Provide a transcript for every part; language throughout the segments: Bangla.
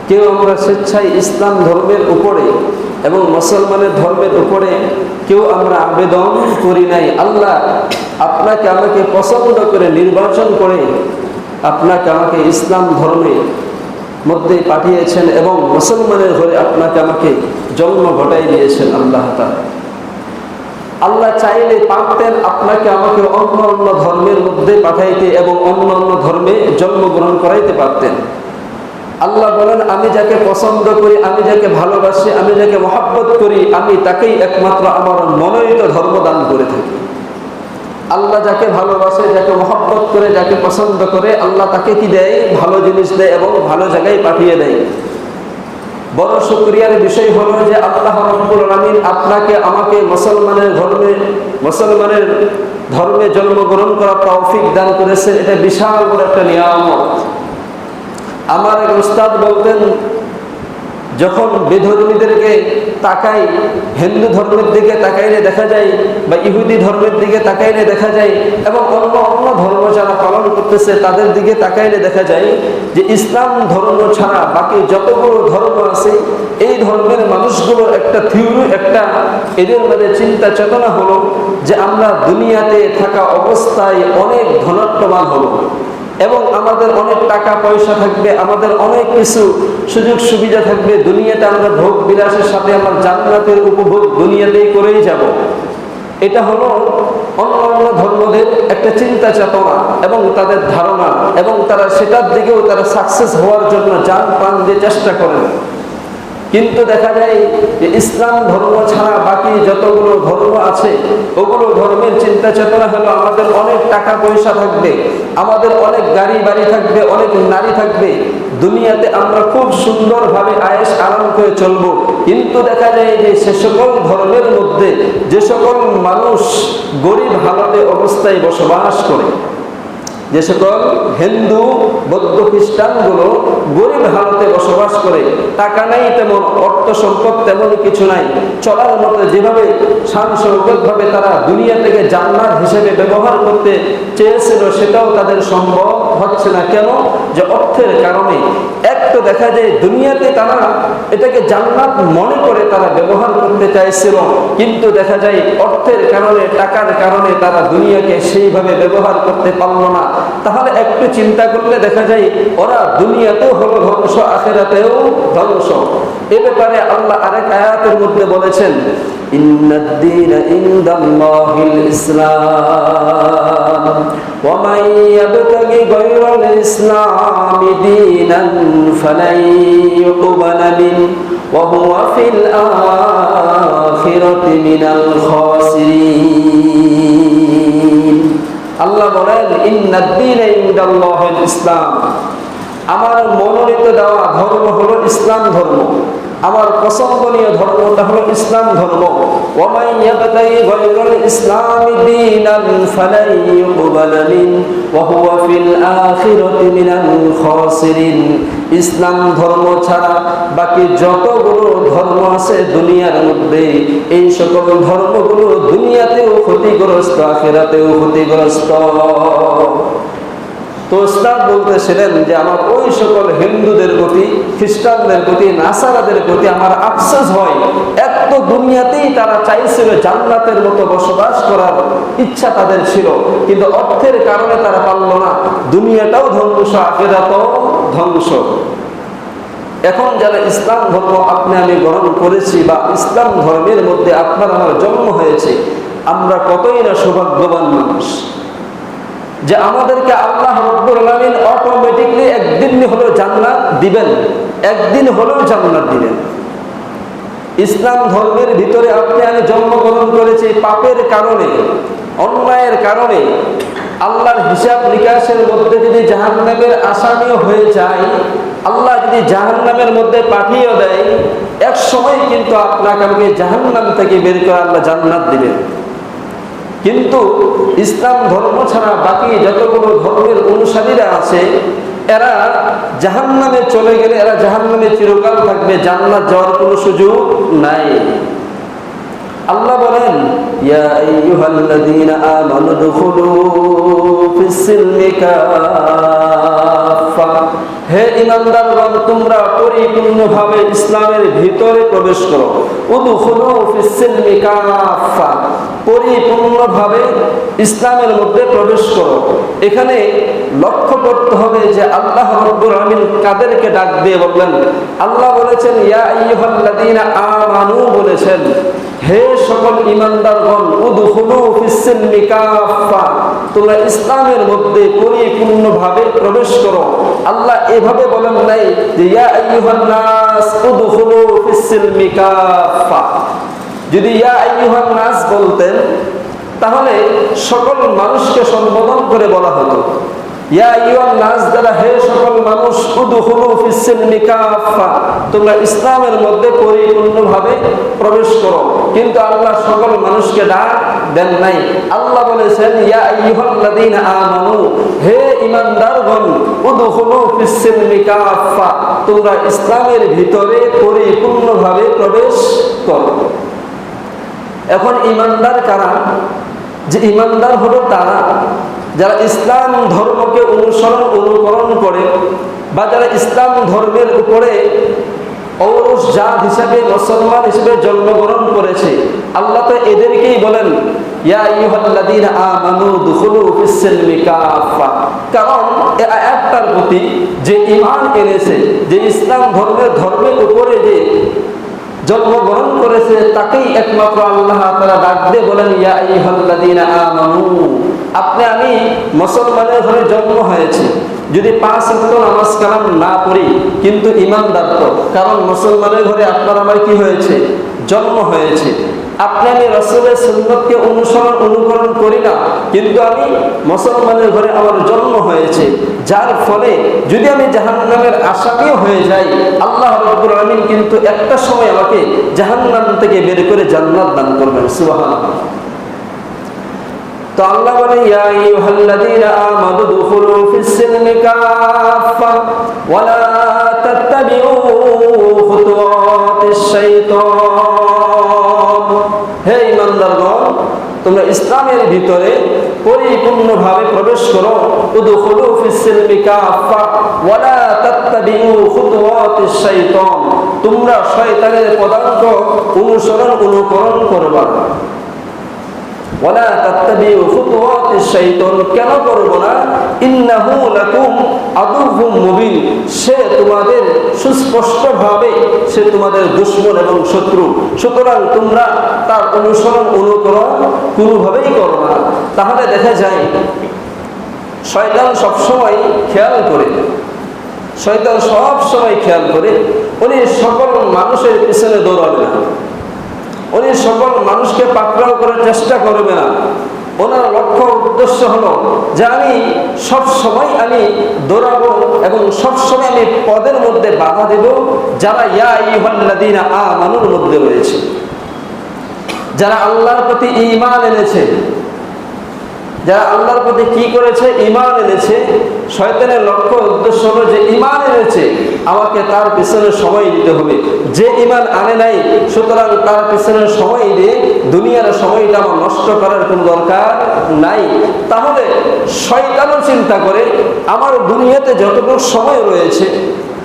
কেউ আমরা স্বেচ্ছায় ইসলাম ধর্মের উপরে এবং মুসলমানের ধর্মের উপরে কেউ আমরা আবেদন করি নাই। আল্লাহ আপনাকে আমাকে পছন্দ করে নির্বাচন করে আপনাকে আমাকে ইসলাম ধর্মের মধ্যে পাঠিয়েছেন এবং মুসলমানের ঘরে আপনাকে আমাকে জন্ম ঘটাই দিয়েছেন। আল্লাহ চাইলে পারতেন আপনাকে আমাকে অন্য অন্য ধর্মের মধ্যে পাঠাইতে এবং অন্য অন্য ধর্মে জন্মগ্রহণ করাইতে পারতেন। আল্লাহ বলেন, আমি যাকে পছন্দ করি, আমি যাকে ভালোবাসি, আমি যাকে মহব্বত করি, আমি তাকেই একমাত্র আমার মনোনীত ধর্ম দান করে থাকি। আল্লাহ যাকে ভালোবাসে, যাকে মহব্বত করে, যাকে পছন্দ করে, আল্লাহ তাকে কি দেয়? ভালো জিনিস দেয় এবং ভালো জায়গায় পাঠিয়ে দেয়। বড় শুকরিয়ার বিষয় হলো যে আল্লাহ রাব্বুল আলামিন আপনাকে আমাকে মুসলমানের ধর্মে জন্মগ্রহণ করার তৌফিক দান করেছেন। এটা বিশাল বড় একটা নিয়ামত। আমার এক উস্তাদ বলতেন, যখন বেধর্মীদেরকে তাকাই, হিন্দু ধর্মের দিকে তাকাইলে দেখা যায় বা ইহুদি ধর্মের দিকে তাকাইলে দেখা যায় এবং অন্য অন্য ধর্ম যারা পালন করতেছে তাদের দিকে তাকাইলে দেখা যায় যে ইসলাম ধর্ম ছাড়া বাকি যতগুলো ধর্ম আছে এই ধর্মের মানুষগুলোর একটা থিওরি, একটা এদের মধ্যে চিন্তা চেতনা হলো যে আমরা দুনিয়াতে থাকা অবস্থায় অনেক ধনাত্মবান হলো এবং আমাদের অনেক টাকা পয়সা থাকবে, আমাদের অনেক কিছু সুযোগ সুবিধা থাকবে, দুনিয়াতে আমরা ভোগ বিলাসের সাথে আমার জান্নাতের উপভোগ দুনিয়াতেই করেই যাব। এটা হলো অন্য অন্য ধর্মদের একটা চিন্তা চেতনা এবং তাদের ধারণা, এবং তারা সেটার দিকেও তারা সাকসেস হওয়ার জন্য জান প্রাণ দিয়ে চেষ্টা করেন। কিন্তু দেখা যায় যে ইসলাম ধর্ম ছাড়া বাকি যতগুলো ধর্ম আছে ওগুলো ধর্মের চিন্তা চেতনা হলো আমাদের অনেক টাকা পয়সা থাকবে, আমাদের অনেক গাড়ি বাড়ি থাকবে, অনেক নারী থাকবে, দুনিয়াতে আমরা খুব সুন্দরভাবে আয়েশ আরাম করে চলবো। কিন্তু দেখা যায় যে সে সকল ধর্মের মধ্যে যে সকল মানুষ গরিব হালতে অবস্থায় বসবাস করে, যে সকল হিন্দু বৌদ্ধ খ্রিস্টানগুলো গরিব হালতে বসবাস করে, টাকা নাই তেমন, অর্থ সম্পদ তেমন কিছু নাই, চলার মতো যেভাবে শান শৌকতভাবে তারা দুনিয়া থেকে জান্নাত হিসেবে ব্যবহার করতে চেয়েছিল সেটাও তাদের সম্ভব হচ্ছে না। কেন? যে অর্থের কারণে। এক তো দেখা যায় দুনিয়াতে তারা এটাকে জান্নাত মনে করে তারা ব্যবহার করতে চাইছিল, কিন্তু দেখা যায় অর্থের কারণে, টাকার কারণে তারা দুনিয়াকে সেইভাবে ব্যবহার করতে পারলো না। তাহলে একটু চিন্তা করলে দেখা যায় ওরা দুনিয়াতেও হলো ধ্বংস, আখিরাতেও ধ্বংস। এ ব্যাপারে আল্লাহ আরেক আয়াতের মধ্যে বলেছেন, ইন্নাদ দীনা ইনদাল্লাহিল ইসলাম ওয়া মান ইয়াবতাগি গায়রাল ইসলামি দীনান ফালান ইউকবালা মিনহু ওয়া হুয়া ফিল আখিরাতি মিনাল খাসিরিন। আল্লাহ বলেন, ইন্নাদ দীনা ইনদাল্লাহিল ইসলাম, আমার মনোনীত দেওয়া ধর্ম হলো ইসলাম ধর্ম, আমার পছন্দনীয় ধর্মটা হলো ইসলাম ধর্ম। ওয়া মান ইয়াবতাগি গায়রাল ইসলামি দীনান ফালান ইউকবালা মিনহু ওয়া হুয়া ফিল আখিরাতি মিনাল খাসিরিন। ইসলাম ধর্ম ছাড়া বাকি যতগুলো ধর্ম আছে দুনিয়ার মধ্যে, এই সকল ধর্মগুলো দুনিয়াতেও ক্ষতিগ্রস্ত, আখিরাতেও ক্ষতিগ্রস্ত। তো উস্তাদ বলতেছিলেন যে আমার ওই সকল হিন্দুদের প্রতি, খ্রিস্টানদের প্রতি, নাসারাদের প্রতি আমার আফসোস হয়, এক তো দুনিয়াতেই তারা চাইছিল জান্নাতের মতো বসবাস করার ইচ্ছা তাদের ছিল, কিন্তু অর্থের কারণে তারা পারল না। দুনিয়াটাও ধ্বংস, আখিরাতও ধ্বংস। এখন যারা ইসলাম ধর্ম আপনি আমি গ্রহণ করেছি বা ইসলাম ধর্মের মধ্যে আপনার আমার জন্ম হয়েছে, আমরা কতই না সৌভাগ্যবান মানুষ যে আমাদেরকে আল্লাহ রাব্বুল আলামিন অটোমেটিকলি একদিন হলেও জান্নাত দিবেন, একদিন হলেও জান্নাত দিবেন। ইসলাম ধর্মের ভিতরে আপনি আমি জন্মগ্রহণ করেছি পাপের কারণে, অন্যায়ের কারণে। আল্লাহর হিসাব নিকাশের মধ্যে যদি জাহান্নামের আসামিও হয়ে যায়, আল্লাহ যদি জাহান্নামের মধ্যে পাঠিয়ে দেয়, এক সময় কিন্তু আপনাকে আমাকে জাহান্নাম থেকে বের করে আল্লাহ জান্নাত দিবেন। কিন্তু ইসলাম ধর্ম ছাড়া বাকি যতগুলো ধর্মের অনুসারীরা আছে এরা জাহান্নামে চলে গেলে এরা জাহান্নামে চিরকাল থাকবে, জান্নাত যাওয়ার কোনো সুযোগ নাই। আল্লাহ বলেন, ইয়া আইয়ুহাল্লাযীনা আমানু দুখুলু ফিস-সিলমি কাফা কাফা, হে ঈমানদারগণ তোমরা পরিপূর্ণভাবে ইসলামের ভিতরে প্রবেশ করো। উদখুলু ফিস-সিলমি কাফা, পরিপূর্ণভাবে ইসলামের মধ্যে প্রবেশ করো। এখানে লক্ষ্য করতে হবে যে আল্লাহ রাব্বুল আলামিন কাদেরকে ডাক দিয়ে বললেন? আল্লাহ বলেছেন ইয়া আইয়ুহাল্লাযীনা আমানু বলেছেন, হে সকল ঈমানদারগণ, উদখুলু ফিস-সিলমি কাফা, তোমরা ইসলামের মধ্যে পরিপূর্ণভাবে প্রবেশ করো। আল্লাহ এভাবে বলেন নাই যে ইয়া আইয়ুহান নাস উদখুলু ফিস-সিলমি কাফা। যদি ইয়া আইয়ুহান নাস বলতেন তাহলে সকল মানুষকে সম্বোধন করে বলা হতো। ইয়া আইয়ুহান নাস দ্বারা হে সকল মানুষ, উদখুলু ফিস-সিলমি কাফা, তোমরা ইসলামের মধ্যে পরিপূর্ণভাবে প্রবেশ করো। কিন্তু আল্লাহ সকল মানুষকে ডাক দেন নাই। আল্লাহ বলেছেন ইয়া আইয়ুহাল্লাযীনা আমানু, হে ঈমানদারগণ, উদখুলু ফিস-সিলমি কাফা, তোমরা ইসলামের ভিতরে পরিপূর্ণভাবে প্রবেশ করো। এখন ঈমানদার কারা? যে ঈমানদার হলো তারা যারা ইসলাম ধর্মকে অনুকরণ করে বা যারা ইসলাম ধর্মের উপরে ঔরস জাত হিসাবে, মুসলমান হিসেবে জন্মগ্রহণ করেছে। আল্লাহ তো এদেরকেই বলেন ইয়া আইয়ুহাল্লাযীনা আমানু দুখুলু ফিস-সিলমি কাফা, কারণ এই আয়াতটার প্রতি যে ঈমান এনেছে, যে ইসলাম ধর্মের উপরে যে জন্মগ্রহণ করেছে, তাকেই একমাত্র আল্লাহ তাআলা ডাক দিয়ে বলেন ইয়া আইয়ুহাল্লাযীনা আমানু, আপনি আমি মুসলমানের ঘরে জন্ম হয়েছে, যদি 5 ওয়াক্ত নামাজ কালাম না পড়ি কিন্তু ঈমানদার তো, কারণ মুসলমানের ঘরে আপনার আমার কি হয়েছে? জন্ম হয়েছে। আপনি আমি রাসূলের সুন্নতকে অনুকরণ করি না, কিন্তু আমি মুসলমানের ঘরে আমার জন্ম হয়েছে, যার ফলে যদি আমি জাহান্নামের আসামিও হয়ে যাই, আল্লাহ রাব্বুল আলামিন কিন্তু একটা সময় আমাকে জাহান্নাম থেকে বের করে জান্নাত দান করবেন। সুবহানাল্লাহ। তো আল্লাহ বলে ইয়া আইয়ুহাল্লাযীনা আমানু দুখুলু ফিস-সিলমি কাফা ওয়া লা তাত্তাবিউ খুতুওয়াতিশ শাইতান, হে ঈমানদারগণ তোমরা ইসলামের ভিতরে পরিপূর্ণভাবে প্রবেশ করো। উদখুলু ফিস-সিলমি কাফা ওয়া লা তাত্তাবিউ খুতুওয়াতিশ শাইতান, তোমরা শয়তানের পদাঙ্ক অনুকরণ করবা। ওয়ালা তাত্তাবিউ খুতুওয়াতিশ শাইতান, কেন করব না? ইন্নাহু লাকুম আদুউম মুবিন, সে তোমাদের সুস্পষ্টভাবে সে তোমাদের দুশমন এবং শত্রু, সুতরাং তোমরা তার অনুকরণ কোনোভাবেই করো না। তাহলে দেখা যায় শয়তান সবসময় খেয়াল করে, উনি সকল মানুষের পিছনে দৌড়াবে না, উনি সকল মানুষকে পাকড়াও করার চেষ্টা করবে না। ওনার লক্ষ্য উদ্দেশ্য হলো যে আমি সবসময় দৌড়াবো এবং সবসময় আমি পদের মধ্যে বাধা দেব যারা ইয়া আইয়ুহাল্লাযীনা আমানুর মধ্যে রয়েছে, যারা আল্লাহর প্রতি ঈমান এনেছে, যারা আল্লাহর প্রতি কি করেছে? ঈমান এনেছে। শয়তানের লক্ষ্য উদ্দেশ্য হলো যে ঈমান এনেছে, আমাকে তার পিছনে সময় দিতে হবে। যে ঈমান আনে নাই, সুতরাং তার পিছনে সময় দিয়ে দুনিয়ার সময়টা আমার নষ্ট করার কোনো দরকার নাই। তাহলে শয়তানও চিন্তা করে আমার দুনিয়াতে যতটুকু সময় রয়েছে,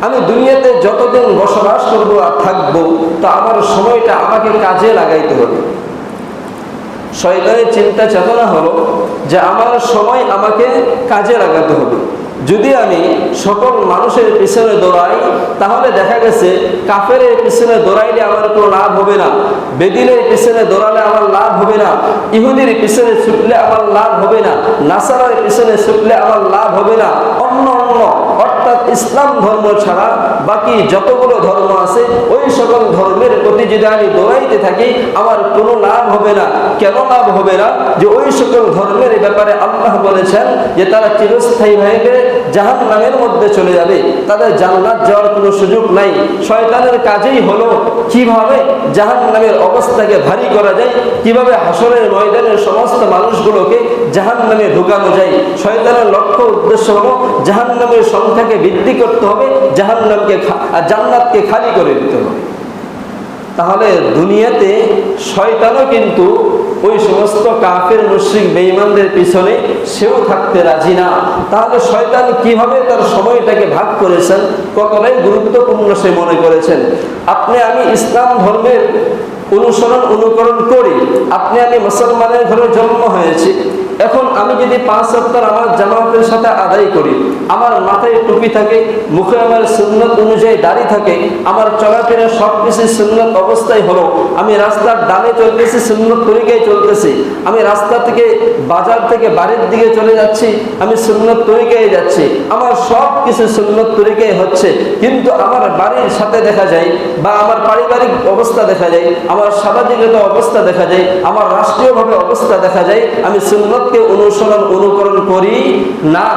আমি দুনিয়াতে যতদিন বসবাস করবো আর থাকবো, তো আমার সময়টা আমাকে কাজে লাগাইতে হবে। শয়তানের চিন্তা চেতনা হলো যে আমার সময় আমাকে কাজে লাগাতে হবে। যদি আমি সকল মানুষের পিছনে দৌড়াই, তাহলে দেখা গেছে কাফেরের পিছনে দৌড়াইলে আমার কোনো লাভ হবে না, বেদিনের পিছনে দৌড়ালে আমার লাভ হবে না, ইহুদির পিছনে ছুটলে আমার লাভ হবে না, নাসারার পিছনে ছুটলে আমার লাভ হবে না, অন্য অর্থাৎ ইসলাম ধর্ম ছাড়া বাকি যতগুলো ধর্ম আছে ওই সকল ধর্মের প্রতি যদি আমি দৌড়াইতে থাকি আমার কোনো লাভ হবে না। কেন লাভ হবে না? যে ওই সকল ধর্মের ব্যাপারে আল্লাহ বলেছেন যে তারা চিরস্থায়ীভাবে জাহান্নামের মধ্যে চলে যাবে, তাদের জান্নাত যাওয়ার কোনো সুযোগ নাই। শয়তানের কাজেই হলো কিভাবে জাহান্নামের অবস্থাকে ভারী করা যায়, কিভাবে হাসরের ময়দানের সমস্ত মানুষগুলোকে জাহান্নামে ঢুকানো যায়। শয়তানের লক্ষ্য উদ্দেশ্য হলো জাহান্নামের সংখ্যাকে বৃদ্ধি করতে হবে, জান্নাতকে খালি করে দিতে হবে। তাহলে দুনিয়াতে শয়তানও কিন্তু ওই সমস্ত কাফের মুশরিক বেঈমানদের পিছনে সেও থাকতে রাজি না। তাহলে শয়তান কিভাবে তার সময়টাকে ভাগ করেছেন, কতটাই গুরুত্বপূর্ণ সে মনে করেছেন। আপনি আমি ইসলাম ধর্মের অনুকরণ করি, আপনি আমি মুসলমানের ঘরে জন্ম হয়েছি, এখন আমি যদি 5 ওয়াক্ত নামাজ জামাতের সাথে আদায় করি, আমার মাথায় টুপি থাকে, মুখে আমার সুন্নত অনুযায়ী দাড়ি থাকে, আমার চলাফেরা সবকিছু সুন্নত অবস্থায় হলো, আমি রাস্তার ডানে চলতেছি, সুন্নত তরিকায় চলতেছি, আমি রাস্তা থেকে বাজার থেকে বাড়ির দিকে চলে যাচ্ছি, আমি সুন্নত তরিকায় যাচ্ছি, আমার সব কিছু সুন্নত তরিকায় হচ্ছে, কিন্তু আমার বাড়ির সাথে দেখা যায় বা আমার পারিবারিক অবস্থা দেখা যায়, আমার সামাজিকতা অবস্থা দেখা যায়, আমার রাষ্ট্রীয়ভাবে অবস্থা দেখা যায়, আমি সুন্নতকে অনুকরণ করি না।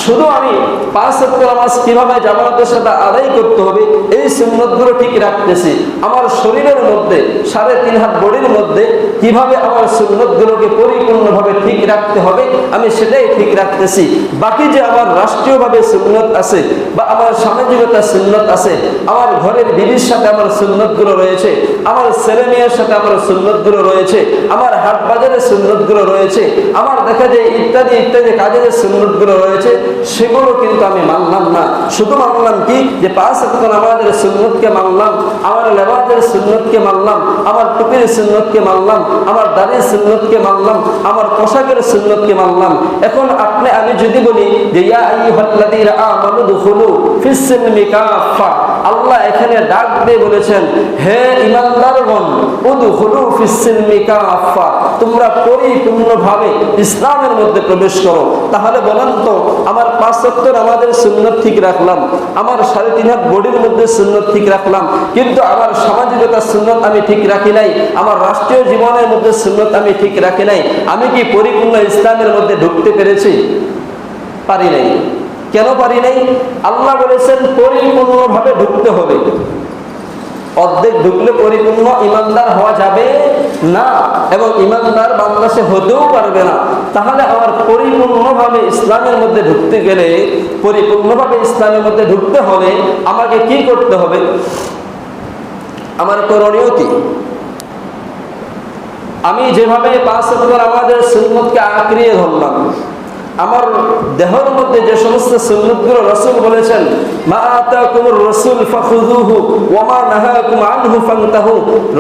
শুধু আমি 5 ওয়াক্ত নামাজ কিভাবে জামাতের সাথে আদায় করতে হবে এই সুন্নতগুলো ঠিক রাখতেছি, আমার শরীরের মধ্যে 3.5 হাত বডির মধ্যে কিভাবে আমার সুন্নতগুলোকে পরিপূর্ণভাবে ঠিক রাখতে হবে আমি সেটাই ঠিক রাখতেছি। বাকি যে আমার রাষ্ট্রীয়ভাবে সুন্নত আছে বা আমার সামাজিকতা সুন্নত আছে, আমার ঘরের বিবির সাথে আমার সুন্নতগুলো রয়েছে, আমার ছেলে মেয়ের সাথে আমার সুন্নতগুলো রয়েছে, আমার হাট বাজারের সুন্নতগুলো রয়েছে, আমার দেখা যায় ইত্যাদি ইত্যাদি কাজের সুন্নতগুলো রয়েছে, সেগুলো কিন্তু আমি মানলাম না। শুধু মানলাম কি যে 5 ওয়াক্ত নামাজের সুন্নতকে মানলাম, আমার লেবাসের সুন্নতকে মানলাম, আমার টুপির সুন্নতকে মানলাম, আমার দাড়ির সুন্নতকে মানলাম, আমার পোশাকের সুন্নতকে মানলাম। এখন আপনি আমি যদি বলি যে ইয়া আইয়ুহাল্লাযীনা আমানু দুখুলু ফিস-সিলমি কাফা, আল্লাহ এখানে ডাক দিয়ে বলেছেন হে ঈমানদারগণ উদখুলু ফিস-সিলমি কাফা, তোমরা পরিপূর্ণভাবে ইসলামের মধ্যে প্রবেশ করো। তাহলে বলেন তো, আমার 5 ওয়াক্ত নামাজের সুন্নত ঠিক রাখলাম, আমার 3.5 হাত বডির মধ্যে সুন্নত ঠিক রাখলাম, কিন্তু আমার সামাজিকতার সুন্নত আমি ঠিক রাখি নাই, আমার রাষ্ট্রীয় জীবনের মধ্যে সুন্নত আমি ঠিক রাখি নাই, আমি কি পরিপূর্ণ ইসলামের মধ্যে ঢুকতে পেরেছি? পারি নাই। কেন পারি নাই? আল্লাহ বলেছেন পরিপূর্ণভাবে ঢুকতে হবে। অর্ধেক ঢুকলে পরিপূর্ণ ইমানদার হওয়া যাবে না, এবং ইমানদার বান্দা সে হতেও পারবে না। তাহলে আমার পরিপূর্ণভাবে ইসলামের মধ্যে ঢুকতে গেলে, পরিপূর্ণভাবে ইসলামের মধ্যে ঢুকতে হলে আমাকে কি করতে হবে? আমার করণীয় কি? আমি যেভাবে 5 ওয়াক্ত নামাজের সুন্নতকে আঁকড়িয়ে ধরলাম, আমার দেহের মধ্যে যে সমস্ত সুন্নতগুলো রাসূল বলেছেন মা আতাকুমুর রাসূল ফাখুযুহু ওয়া মা নাহাকুম আনহু ফান্তাহু,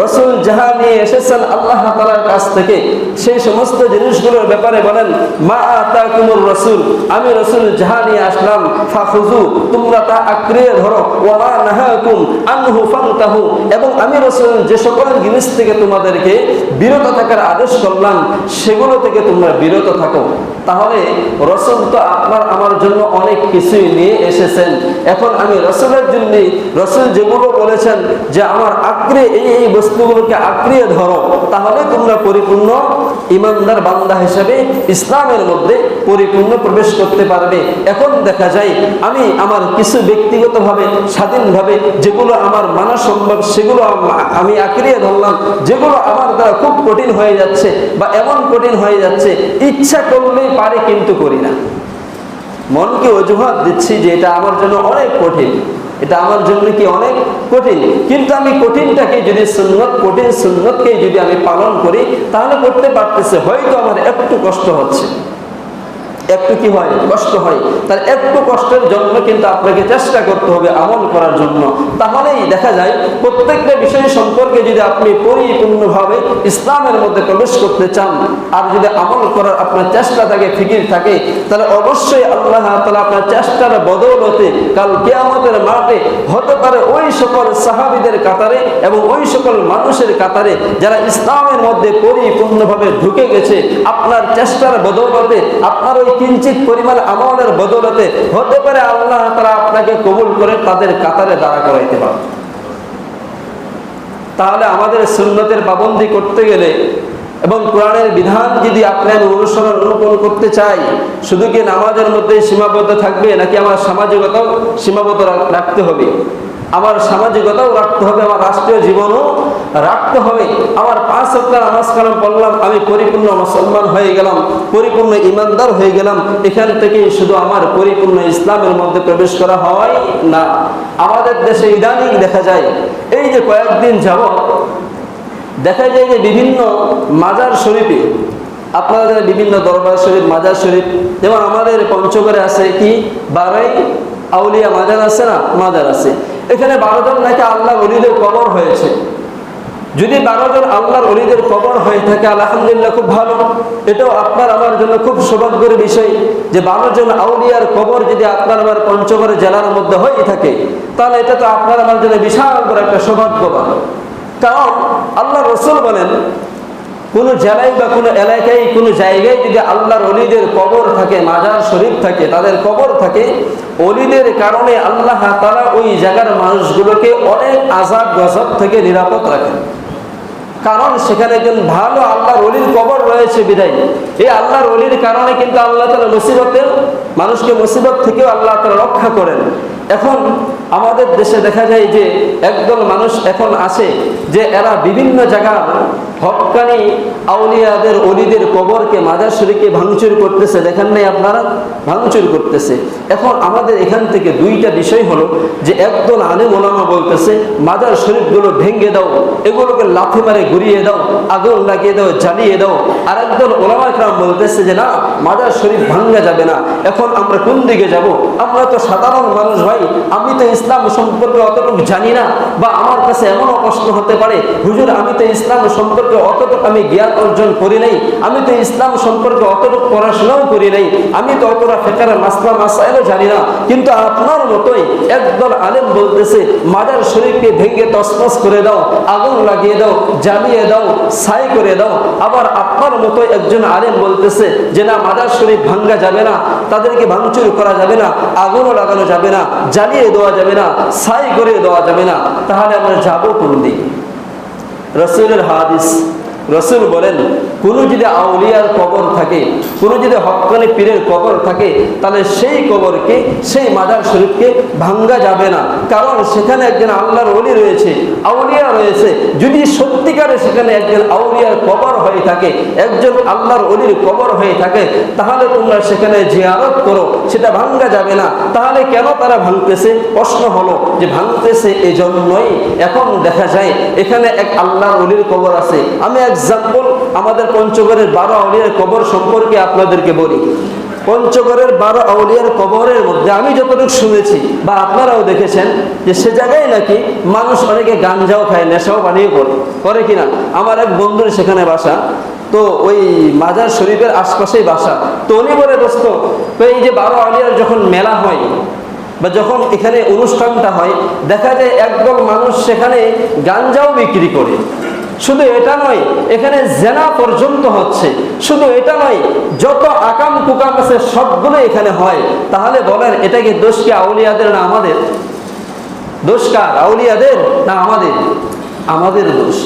রাসূল যাহা নিয়ে এসেছেন আল্লাহ তাআলার কাছ থেকে সেই সমস্ত জিনিসগুলোর ব্যাপারে বলেন মা আতাকুমুর রাসূল, আমি রাসূল যাহা নিয়ে আসলাম ফাখুযু, তোমরা তা আঁকড়িয়ে ধরো, ওয়া মা নাহাকুম আনহু ফান্তাহু, এবং আমি রাসূল যে সকল জিনিস থেকে তোমাদেরকে বিরত থাকার আদেশ করলাম সেগুলো থেকে তোমরা বিরত থাকো। তাহলে রাসূল তো আপনার আমার জন্য অনেক কিছুই নিয়ে এসেছেন, এখন আমি রাসূলের জন্য, রাসূল যেগুলো বলেছেন যে আমার আঁকড়ে এই বস্তুগুলোকে আঁকড়িয়ে ধরো, তাহলে তোমরা পরিপূর্ণ ইমানদার বান্দা হিসেবে ইসলামের মধ্যে পরিপূর্ণ প্রবেশ করতে পারবে। এখন দেখা যায় আমি আমার কিছু ব্যক্তিগতভাবে স্বাধীনভাবে যেগুলো আমার মানা সম্ভব সেগুলো আমি আঁকড়িয়ে ধরলাম, যেগুলো আমার দ্বারা খুব কঠিন হয়ে যাচ্ছে বা এমন কঠিন হয়ে যাচ্ছে ইচ্ছা করলেই পারে কিন্তু করি না, মনকে অজুহাত দিচ্ছি যে এটা আমার জন্য অনেক কঠিন, এটা আমার জন্য কি অনেক কঠিন, কিন্তু আমি কঠিনটাকে যদি কঠিন সুন্নতকে যদি আমি পালন করি তাহলে করতে পারতেছে, হয়তো আমার একটু কষ্ট হচ্ছে, একটু কি হয় কষ্ট হয়, তার একটু কষ্টের জন্য কিন্তু আপনাকে চেষ্টা করতে হবে আমল করার জন্য। তাহলেই দেখা যায় প্রত্যেকটা বিষয় সম্পর্কে যদি আপনি পরিপূর্ণভাবে ইসলামের মধ্যে প্রবেশ করতে চান আর যদি আমল করার আপনার চেষ্টা থাকে, ফিকির থাকে, তাহলে অবশ্যই আল্লাহ তাআলা আপনার চেষ্টার বদৌলতে কাল কিয়ামতের মাঠে হতে পারে ওই সকল সাহাবীদের কাতারে এবং ওই সকল মানুষের কাতারে যারা ইসলামের মধ্যে পরিপূর্ণভাবে ঢুকে গেছে, আপনার চেষ্টার বদৌলতে, আপনার ওই কিঞ্চিত পরিমাণ আমলের বদৌলতে হতে পারে আল্লাহ তাআলা আপনাকে কবুল করে তাদের কাতারে দাঁড়া করাইতে পারে। তাহলে আমাদের সুন্নতের পাবন্দি করতে গেলে এবং কোরআনের বিধান যদি আপনি অনুকরণ করতে চাই, শুধু কি নামাজের মধ্যে সীমাবদ্ধ থাকবে নাকি আমার সামাজিকতাও সীমাবদ্ধ রাখতে হবে? আমার সামাজিকতাও রাখতে হবে, আমার রাষ্ট্রীয় জীবনও রাখতে হবে। আমার 5 ওয়াক্ত নামাজ কালাম পড়লাম, আমি পরিপূর্ণ মুসলমান হয়ে গেলাম, পরিপূর্ণ ইমানদার হয়ে গেলাম, এখান থেকে শুধু আমার পরিপূর্ণ ইসলামের মধ্যে প্রবেশ করা হয় না। আমাদের দেশে ইদানিং দেখা যায় এই যে কয়েকদিন যাবত দেখা যায় যে বিভিন্ন মাজার শরীফে, আপনারা জানেন বিভিন্ন দরবার শরীফ, মাজার শরীফ, যেমন আমাদের পঞ্চগড়ে আছে কি 12 আউলিয়া মাজার আছে না, মাজার আছে। এখানে 12 জন নাকি আল্লাহর ওলিদের কবর হয়েছে। যদি 12 জন আল্লাহর ওলিদের কবর হয়ে থাকে আলহামদুলিল্লাহ, খুব ভালো। এটাও আপনার আমার জন্য খুব সৌভাগ্যের বিষয় যে 12 জন আউলিয়ার কবর যদি আপনার আমার পঞ্চগড় জেলার মধ্যে হয়ে থাকে, তাহলে এটা তো আপনার আমার জন্য বিশাল বড় একটা সৌভাগ্যবান। কারণ আল্লাহ রসুল বলেন, কোনো জেলায় বা কোনো এলাকায় কোনো জায়গায় যদি আল্লাহর ওলিদের কবর থাকে, মাজার শরীফ থাকে, তাদের কবর থাকে, ওলিদের কারণে আল্লাহ তাআলা ওই জায়গার মানুষগুলোকে অনেক আযাব গজব থেকে নিরাপদ রাখেন। কারণ সেখানে একজন ভালো আল্লাহর ওলির কবর রয়েছে বিদায় এই আল্লাহর ওলির কারণে কিন্তু আল্লাহ তাআলা মুসিবতের মানুষকে মুসিবত থেকেও আল্লাহ তাআলা রক্ষা করেন। এখন আমাদের দেশে দেখা যায় যে একদল মানুষ এখন আছে যে এরা বিভিন্ন জায়গার হক্কানি আউলিয়াদের ওলিদের কবরকে, মাজার শরীফকে ভাঙচুর করতেছে। দেখেন নাই আপনারা, ভাঙচুর করতেছে। এখন আমাদের এখান থেকে দুইটা বিষয় হলো যে একদল আলেম ওলামা বলতেছে মাজার শরীফগুলো ভেঙে দাও, এগুলোকে লাথি মারে ঘুরিয়ে দাও, আগুন লাগিয়ে দাও, জ্বালিয়ে দাও। আর একদল ওলামা کرام বলতেছে যে না, মাজার শরীফ ভাঙা যাবে না। এখন আমরা কোন দিকে যাব? আমরা তো সাধারণ মানুষ ভাই, আমি তো ইসলাম সম্পর্কে অতটুকু জানি না, বা আমার কাছে এমনও প্রশ্ন হতে পারে, হুজুর আমি তো ইসলাম সম্পর্কে অতটুকু আমি জ্ঞান অর্জন করি নাই, আমি তো ইসলাম সম্পর্কে অতটুকু পড়াশোনাও করি নাই, আমি তো অতটা ফিকহের মাসলা মাসাইলও জানি না। কিন্তু আপনার মতোই একদল আলেম বলতেছে মাজার শরীফকে ভেঙে তছনছ করে দাও, আগুন লাগিয়ে দাও, জ্বালিয়ে দাও, ছাই করে দাও। আবার আপনার মতো একজন আলেম বলতেছে যে না, মাজার শরীফ ভাঙ্গা যাবে না, তাদেরকে ভাঙচুর করা যাবে না, আগুনও লাগানো যাবে না, জ্বালিয়ে দেওয়া যাবে না, ছাই করে দেওয়া যাবে না। তাহলে আমরা যাবো কোন দিকে? রাসূলের হাদিস, রাসূল বলেন কোনো যদি আউলিয়ার কবর থাকে, কোনো যদি হক্কানি পীরের কবর থাকে, তাহলে সেই কবরকে, সেই মাজার শরীফকে ভাঙ্গা যাবে না। কারণ সেখানে একজন আল্লাহর ওলি রয়েছে, আউলিয়া রয়েছে। যদি সত্যিকারে সেখানে একজন আউলিয়ার কবর হয়ে থাকে, একজন আল্লাহর ওলির কবর হয়ে থাকে, তাহলে তোমরা সেখানে জিয়ারত করো, সেটা ভাঙ্গা যাবে না। তাহলে কেন তারা ভাঙতেছে? প্রশ্ন হলো যে ভাঙতেছে এই জন্যই। এখন দেখা যায় এখানে এক আল্লাহর ওলির কবর আছে। আমি এক্সাম্পল আমাদের পঞ্চগড়ের 12 আউলিয়ার কবর সম্পর্কে আপনাদেরকে বলি। পঞ্চগড়ের 12 আউলিয়ার কবরের মধ্যে আমি যতটুকু শুনেছি বা আপনারাও দেখেছেন যে সে জায়গায় নাকি মানুষ অনেকে গাঞ্জাও খায়, নেশাও বানিয়ে করে কিনা। আমার এক বন্ধুর সেখানে বাসা, তো ওই মাজার শরীফের আশপাশেই বাসা। তো উনি বলে, দোস্ত এই যে 12 আউলিয়ার যখন মেলা হয় বা যখন এখানে অনুষ্ঠানটা হয়, দেখা যায় একদল মানুষ সেখানে গাঞ্জাও বিক্রি করে। শুধু এটা নয়, এখানে জেনা পর্যন্ত হচ্ছে। শুধু এটা নয়, যত আকাম কুকাম আছে সবগুলো এখানে হয়। তাহলে বলেন এটা কি দোষ কি আউলিয়াদের না আমাদের? দোষ কার? আউলিয়াদের না আমাদের? আমাদের দোষ।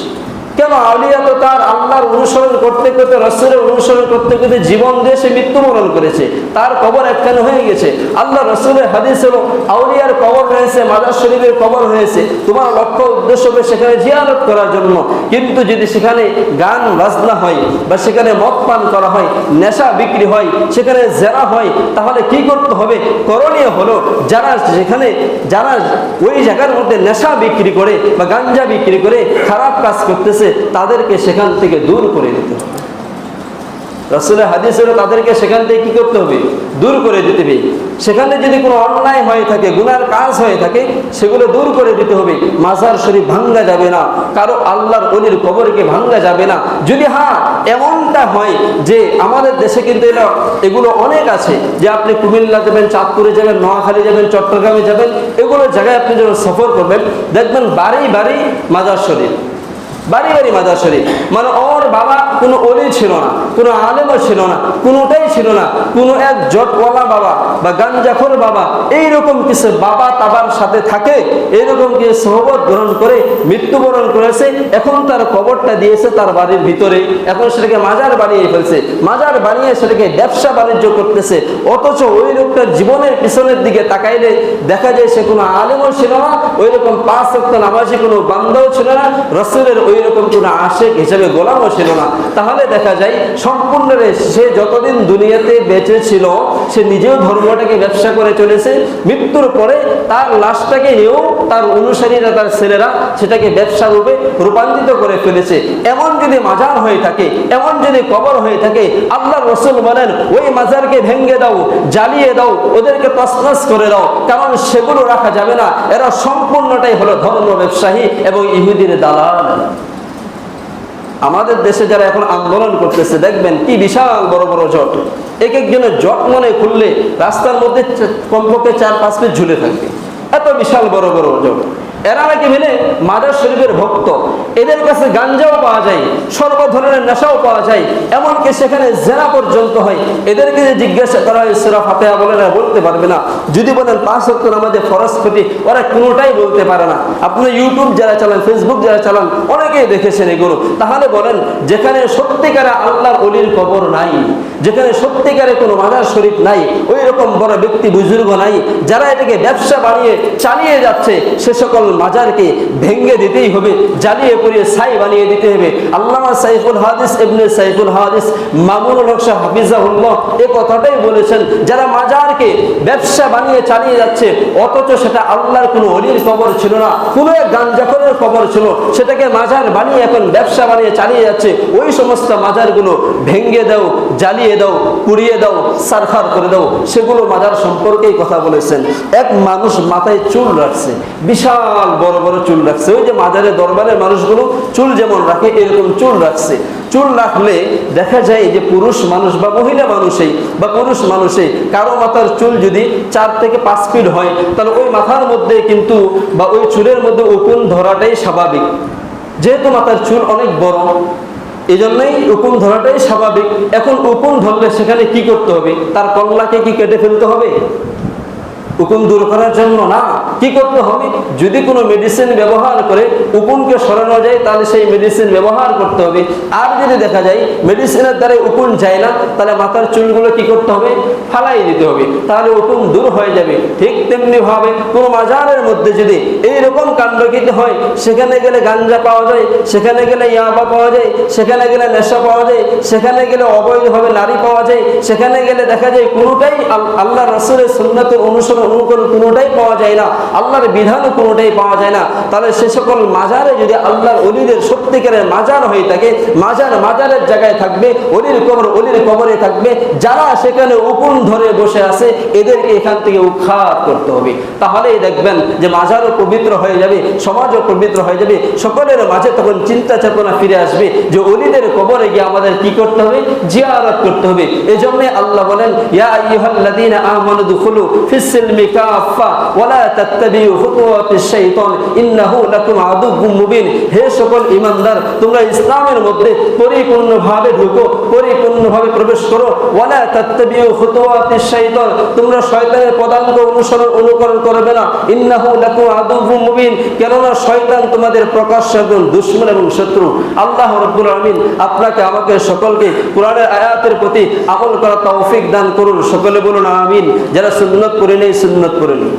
কেন? আউলিয়া তো তার আল্লাহর অনুসরণ করতে করতে, রাসূলের অনুসরণ করতে করতে জীবন দিয়ে সে মৃত্যুবরণ করেছে, তার কবর একখানে হয়ে গেছে। আল্লাহ রাসূলের হাদিস হলো আউলিয়ার কবর হয়েছে, মাজার শরীফের কবর হয়েছে, তোমার লক্ষ্য উদ্দেশ্য হবে সেখানে জিয়ারত করার জন্য। কিন্তু যদি সেখানে গান বাজনা হয় বা সেখানে মদ পান করা হয়, নেশা বিক্রি হয়, সেখানে জেনা হয়, তাহলে কি করতে হবে? করণীয় হলো যারা ওই জায়গার মধ্যে নেশা বিক্রি করে বা গাঞ্জা বিক্রি করে খারাপ কাজ করতেছে, তাদেরকে সেখান থেকে দূর করে দিতে হবে। রাসূলের হাদিস হলো তাদেরকে সেখান থেকে কি করতে হবে? দূর করে দিতে হবে। সেখানে যদি কোনো অন্যায় হয়ে থাকে, গুনার কাজ হয়ে থাকে, সেগুলো দূর করে দিতে হবে। মাজার শরীফ ভাঙ্গা যাবে না, কারো আল্লাহর ওলির কবরকে ভাঙ্গা যাবে না। যদি এমনটা হয় যে আমাদের দেশে কিন্তু এগুলো অনেক আছে, যে আপনি কুমিল্লা যাবেন, চাঁদপুরে যাবেন, নোয়াখালী যাবেন, চট্টগ্রামে যাবেন, এগুলো জায়গায় আপনি যখন সফর করবেন, দেখবেন বাড়ি বাড়ি মাজার শরীফ, বাড়ি বাড়ি মাজার শরীফ। মানে ওর বাবা কোনো ওলি ছিল না, কোনো আলেমও ছিল না, কোনোটাই ছিল না, কোনো এক জটওয়ালা বাবা বা গাঞ্জাখোর বাবা, এইরকম কিছু বাবা তাবার সাথে থাকে, এইরকম কিছু সোহবত গ্রহণ করে মৃত্যুবরণ করেছে। এখন তার কবরটা দিয়েছে তার বাড়ির ভিতরে, এখন সেটাকে মাজার বানিয়ে ফেলছে, মাজার বানিয়ে সেটাকে ব্যবসা বাণিজ্য করতেছে। অথচ ওই লোকটার জীবনের পিছনের দিকে তাকাইলে দেখা যায় সে কোনো আলেমও ছিল না, ওই রকম 5 ওয়াক্ত নামাজি কোনো বান্দাও ছিল না, রাসূলের ওই রকম কোনো আশিক হিসেবে গোলামও ছিল না। তাহলে দেখা যায় সম্পূর্ণ সে যতদিন দুনিয়াতে বেঁচে ছিল সে নিজেও ধর্মটাকে ব্যবসা করে চলেছে, মৃত্যুর পরে তার লাশটাকে নিয়েও তার অনুসারীরা, তার ছেলেরা সেটাকে ব্যবসা রূপে রূপান্তরিত করে ফেলেছে। এমন যদি মাজার হয়ে থাকে, এমন যদি কবর হয়ে থাকে, আল্লাহর রাসূল বলেন ওই মাজারকে ভেঙে দাও, জ্বালিয়ে দাও, ওদেরকে তছনছ করে দাও, কারণ সেগুলো রাখা যাবে না। এরা সম্পূর্ণটাই হলো ধর্ম ব্যবসায়ী এবং ইহুদির দালাল। আমাদের দেশে যারা এখন আন্দোলন করতেছে, দেখবেন কি বিশাল বড় বড় জট, এক একজনের জট মনে খুললে রাস্তার মধ্যে কমপক্ষে 4-5 ফিট ঝুলে থাকবে, এত বিশাল বড় বড় জট। এরা নাকি মিলে মাজার শরীফের ভক্ত, এদের কাছে গাঞ্জাও পাওয়া যায়, সর্ব ধরনের নেশাও পাওয়া যায়, এমনকি সেখানে জেনা পর্যন্ত হয়। এদেরকে যে জিজ্ঞাসা করা হয় সূরা ফাতিহা বলে না, বলতে পারবে না। যদি বলেন 5 ওয়াক্ত নামাজে ফরজ ক্ষতি, ওরা কোনোটাই বলতে পারে না। আপনি ইউটিউব যারা চালান, ফেসবুক যারা চালান, অনেকেই দেখেছেন এগুলো। তাহলে বলেন, যেখানে সত্যিকারে আল্লাহর ওলির কবর নাই, যেখানে সত্যিকারে কোনো মাজার শরীফ নাই, ওই রকম বড় ব্যক্তি বুজুর্গ নাই, যারা এটাকে ব্যবসা বানিয়ে চালিয়ে যাচ্ছে, সে সকল মাজারকে ভেঙে দিতেই হবে, জ্বালিয়ে পুড়িয়ে ছাই বানিয়ে দিতে হবে। আল্লামা সাইফুল হাদিস ইবনে সাইফুল হাদিস মামুনুল হক শাহ হাফিজাহুল্লাহ এই কথাটাই বলেছেন, যারা মাজারকে ব্যবসা বানিয়ে চালিয়ে যাচ্ছে, অথচ সেটা আল্লাহর কোনো ওলির কবর ছিল না, কোনো এক গাঞ্জাখোরের কবর ছিল, সেটাকে মাজার বানিয়ে এখন ব্যবসা বানিয়ে চালিয়ে যাচ্ছে, ওই সমস্ত মাজারগুলো ভেঙে দাও, জ্বালিয়ে দাও, পুড়িয়ে দাও, সারখার করে দাও। সেগুলো মাজার সম্পর্কেই কথা বলেছেন। এক মানুষ মাথায় চুল রাখছে, বিশাল বড় বড় চুল রাখছে, ওই যে মাজারে দরবারের মানুষগুলো চুল যেমন রাখে এরকম চুল রাখছে। চুল রাখলে দেখা যায় যে পুরুষ মানুষ বা মহিলা মানুষেই বা পুরুষ মানুষে কারো মাথার চুল যদি 4 থেকে 5 ফিট হয়, তাহলে ওই মাথার মধ্যে কিন্তু বা ওই চুলের মধ্যে উকুন ধরাটাই স্বাভাবিক। যেহেতু মাথার চুল অনেক বড়, এই জন্যই উকুন ধরাটাই স্বাভাবিক। এখন উকুন ধরলে সেখানে কি করতে হবে? তার কল্লাকে কি কেটে ফেলতে হবে? উকুন দূর করার জন্য না, কি করতে হবে? যদি কোনো মেডিসিন ব্যবহার করে উকুনকে সরানো যায়, তাহলে সেই মেডিসিন ব্যবহার করতে হবে। আর যদি দেখা যায় মেডিসিনের দ্বারা উকুন যায় না, তাহলে মাথার চুলগুলো কি করতে হবে? ফালাই দিতে হবে, তাহলে উকুন দূর হয়ে যাবে। ঠিক তেমনি ভাবে কোনো মাজারের মধ্যে যদি এইরকম কাণ্ডকীর্তি হয়, সেখানে গেলে গাঞ্জা পাওয়া যায়, সেখানে গেলে ইয়াবা পাওয়া যায়, সেখানে গেলে নেশা পাওয়া যায়, সেখানে গেলে অবৈধভাবে নারী পাওয়া যায়, সেখানে গেলে দেখা যায় কোনোটাই আল্লাহ রাসূলের সুন্নাতের অনুসরণ অনুকরণ কোনোটাই পাওয়া যায় না, আল্লাহর বিধানও কোনোটাই পাওয়া যায় না, তাহলে সে সকল মাজারে যদি আল্লাহর ওলিদের সত্যিকারের মাজার হয়ে থাকে, মাজারের জায়গায় থাকবে, ওলির কবরে থাকবে, যারা সেখানে উকুন ধরে বসে আছে, এদেরকে এখান থেকে উৎখাত করতে হবে। তাহলেই দেখবেন যে মাজারও পবিত্র হয়ে যাবে, সমাজও পবিত্র হয়ে যাবে, সকলের মাঝে তখন চিন্তা চেতনা ফিরে আসবে যে ওলিদের কবরে গিয়ে আমাদের কি করতে হবে? জিয়ারত করতে হবে। এই জন্য আল্লাহ বলেন, ইয়া আইয়ুহাল্লাযীনা আমানু দুখুলু ফিস সিলমি কাফা ওয়া লা তাত্তাবিউ খুতুওয়াতিশ শাইতান ইন্নাহু লাকুম আদুউম মুবিন। হে সকল ঈমানদার, তোমরা ইসলামের মধ্যে পরিপূর্ণভাবে ঢুকো, পরিপূর্ণভাবে প্রবেশ করো। ওয়া লা তাত্তাবিউ খুতুওয়াতিশ শাইতান, তোমরা শয়তানের পদাঙ্ক অনুকরণ করবে না। ইন্নাহু লাকুম আদুউম মুবিন, কেননা শয়তান তোমাদের প্রকাশ্য একজন দুশমন এবং শত্রু। আল্লাহ রাব্বুল আলামিন আপনাকে আমাকে সকলকে কোরআনের আয়াতের প্রতি আমল করার তৌফিক দান করুন। সকলে বলুন আমিন। যারা সুন্নাত পড়ে নেই সুন্নাত পড়ে নিন।